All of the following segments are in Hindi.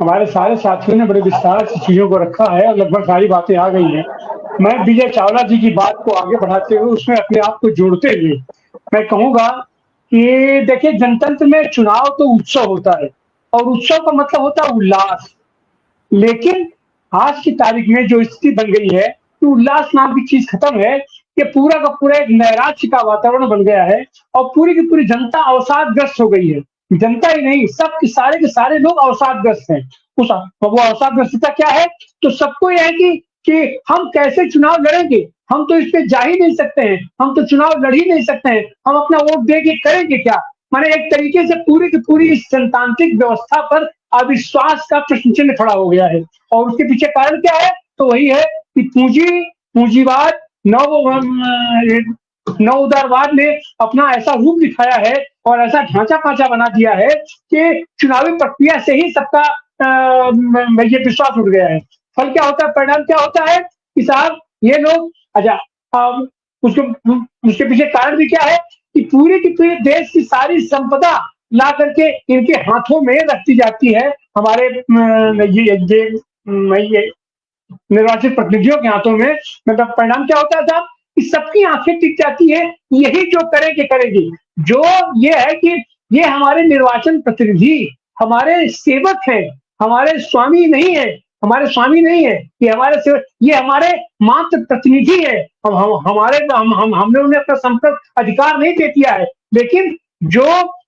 हमारे सारे साथियों ने बड़े विस्तार से चीज़ों को रखा है और लगभग सारी बातें आ गई हैं। मैं विजय चावला जी की बात को आगे बढ़ाते हुए उसमें अपने आप को जोड़ते हुए मैं कहूँगा कि देखिए जनतंत्र में चुनाव तो उत्सव होता है और उत्सव का मतलब होता है उल्लास। लेकिन आज की तारीख में जो स्थिति बन गई है कि उल्लास नाम की चीज़ खत्म है, कि पूरा का पूरा एक नैराश्य का वातावरण बन गया है और पूरी की पूरी जनता अवसादग्रस्त हो गई है। जनता ही नहीं, सब के सारे लोग अवसादग्रस्त हैं। तो वो अवसादग्रस्तता क्या है? तो सबको ये है कि हम कैसे चुनाव लड़ेंगे? हम तो इस पे जा ही नहीं सकते हैं, हम तो चुनाव लड़ ही नहीं सकते हैं, हम अपना वोट दे के करेंगे क्या? माने एक तरीके से पूरी की पूरी इस जनतांत्रिक व्यवस्था पर अविश्वास का प्रश्न चिन्ह खड़ा हो गया है। और उसके पीछे कारण क्या है? तो वही है कि पूंजीवाद, नव उदारवाद ने अपना ऐसा रूप दिखाया है और ऐसा ढांचा पांचा बना दिया है कि चुनावी प्रक्रिया से ही सबका ये विश्वास उठ गया है। फल क्या होता है? परिणाम क्या होता है कि साहब ये लोग अच्छा उसको उसके पीछे कारण भी क्या है कि पूरी की पूरी देश की सारी संपदा ला करके इनके हाथों में रखती जाती है, हमारे ये निर्वाचित प्रतिनिधियों के हाथों में। मतलब परिणाम क्या होता है साहब कि सबकी आंखें टिक जाती है, यही जो करेंगे करेंगे। जो ये है कि ये हमारे निर्वाचन प्रतिनिधि हमारे सेवक हैं, हमारे स्वामी नहीं है, हमारे स्वामी नहीं है, ये हमारे सेवक, ये हमारे मात्र प्रतिनिधि है। हमने उन्हें अपना संपर्क अधिकार नहीं दे दिया है, लेकिन जो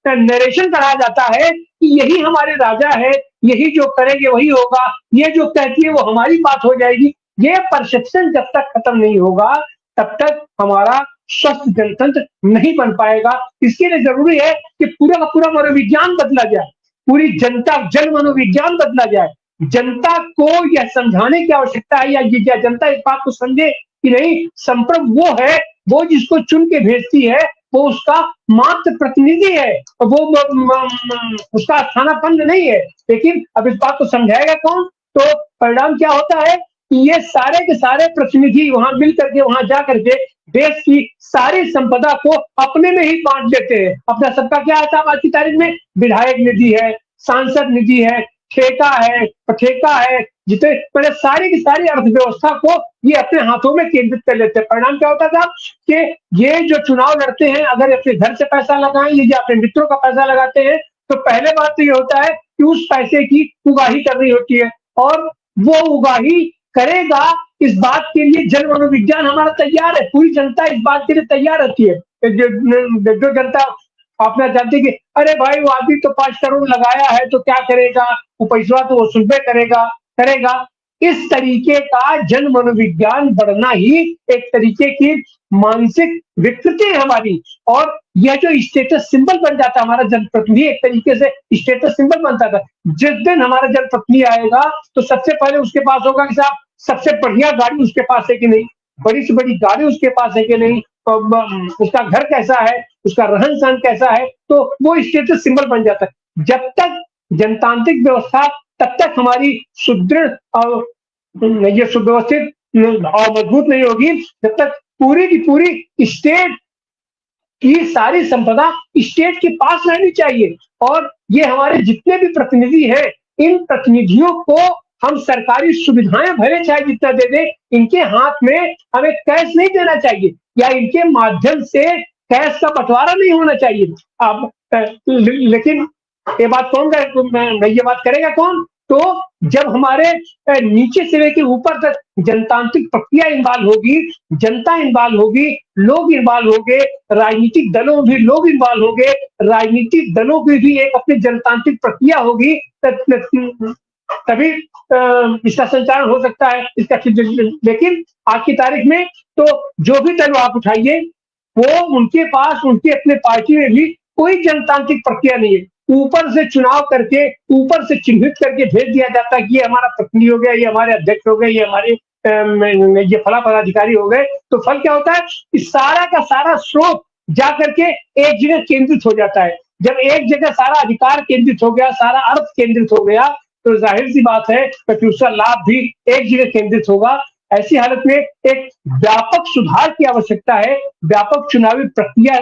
नरेशन कराया जाता है कि यही हमारे राजा है, यही जो करेंगे वही होगा, ये जो कहती है वो हमारी बात हो जाएगी। ये परसेप्शन जब तक खत्म नहीं होगा तब तक हमारा स्वस्थ जनतंत्र नहीं बन पाएगा। इसके लिए जरूरी है कि पूरा का पूरा मनोविज्ञान बदला जाए, पूरी जनता जन मनोविज्ञान बदला जाए। जनता को यह समझाने की आवश्यकता है, या जनता इस बात को समझे कि नहीं, संप्रभु वो है, वो जिसको चुन के भेजती है, वो उसका मात्र प्रतिनिधि है, वो उसका स्थानापन्न नहीं है। लेकिन अब इस बात को समझाएगा कौन? तो परिणाम क्या होता है कि ये सारे के सारे प्रतिनिधि वहां मिल करके, वहां जा करके देश की सारी संपदा को अपने में ही बांट लेते हैं। अपना सबका क्या है साहब आज की तारीख में? विधायक निधि है, सांसद निधि है, ठेका है, जितने पहले सारी की सारी अर्थव्यवस्था को ये अपने हाथों में केंद्रित कर लेते हैं। परिणाम क्या होता था कि ये जो चुनाव लड़ते हैं, अगर अपने घर से पैसा लगाएं या अपने मित्रों का पैसा लगाते हैं, तो पहले बात तो ये होता है कि उस पैसे की उगाही करनी होती है, और वो उगाही करेगा इस बात के लिए जन मनोविज्ञान हमारा तैयार है, पूरी जनता इस बात के लिए तैयार रहती है। जो जनता अपना जानती है कि अरे भाई वो आदमी तो 5 करोड़ लगाया है तो क्या करेगा, वो पैसा तो वो सुनबे करेगा। इस तरीके का जन मनोविज्ञान बढ़ना ही एक तरीके की मानसिक विकृति है हमारी। और यह जो स्टेटस सिंबल बन जाता है, हमारा जनप्रतिनिधि एक तरीके से स्टेटस सिंबल बनता था। जिस दिन हमारा जनप्रतिनिधि आएगा तो सबसे पहले उसके पास होगा कि साहब सबसे बढ़िया गाड़ी उसके पास है कि नहीं, बड़ी से बड़ी गाड़ी उसके पास है कि नहीं, उसका घर कैसा है, उसका रहन सहन कैसा है, तो वो स्टेटस सिंबल बन जाता है। जब तक जनतांत्रिक व्यवस्था, तब तक हमारी सुदृढ़ और ये सुव्यवस्थित और मजबूत नहीं होगी, जब तक पूरी की पूरी स्टेट की सारी संपदा स्टेट के पास रहनी चाहिए। और ये हमारे जितने भी प्रतिनिधि हैं, इन प्रतिनिधियों को हम सरकारी सुविधाएं भले चाहे जितना दे दें, इनके हाथ में हमें कैश नहीं देना चाहिए, या इनके माध्यम से कैश का बंटवारा नहीं होना चाहिए। अब लेकिन ये बात कौन ये बात करेगा कौन? तो जब हमारे नीचे से लेकर ऊपर तक जनतांत्रिक प्रक्रिया इन्वॉल्व होगी, जनता इन्वॉल्व होगी, लोग इन्वॉल्व होंगे, राजनीतिक दलों में भी लोग इन्वॉल्व होंगे, राजनीतिक दलों की भी एक अपनी जनतांत्रिक प्रक्रिया होगी, तभी इसका संचालन हो सकता है इसका। लेकिन आज की तारीख में तो जो भी दल आप उठाइए, वो उनके पास उनके अपने पार्टी में भी कोई जनतांत्रिक प्रक्रिया नहीं है। ऊपर से चुनाव करके, ऊपर से चिन्हित करके भेज दिया जाता है कि ये हमारा प्रतिनिधि हो गया, ये हमारे अध्यक्ष हो गए, ये हमारे ये फला पदाधिकारी हो गए। तो फल क्या होता है कि सारा का सारा स्रोत जाकर के एक जगह केंद्रित हो जाता है। जब एक जगह सारा अधिकार केंद्रित हो गया, सारा अर्थ केंद्रित हो गया, तो जाहिर सी बात है कि उसका लाभ भी एक जगह केंद्रित होगा। ऐसी हालत में एक व्यापक सुधार की आवश्यकता है, व्यापक चुनावी प्रक्रिया